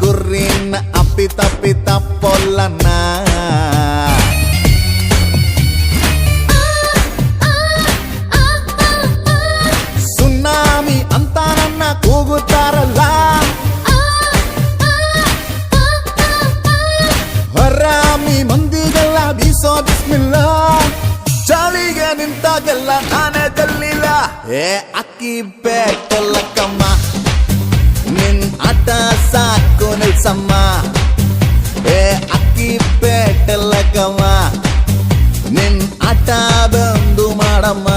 ಗುರಿನ ಅಪ್ಪಿತ ಪೊಲ್ಲನ ಸುನಾಮಿ ಅಂತ ನನ್ನ ಕೂಗುತ್ತಾರಲ್ಲ ಹರಾಮಿ ಮಂದಿಗೆಲ್ಲ ಬೀಸೋ ಬಿಸ್ಮಿಲ್ಲ ಚಾಳಿಗೆ ನಿಂತಾಗೆಲ್ಲ ನಾನೇ ಗೆಲ್ಲಿಲ್ಲ ಏ ಅಕ್ಕಿ ಬೇಕಲ್ಲ ಕಮ್ಮ ನಿನ್ ಆಟ ಸಾಕು ನಿಲ್ಸಮ್ಮ ಏ ಅಕ್ಕಿ ಬೇಟಲ್ಲ ಕಮ್ಮ ನಿನ್ ಆಟ ಬಂದು ಮಾಡಮ್ಮ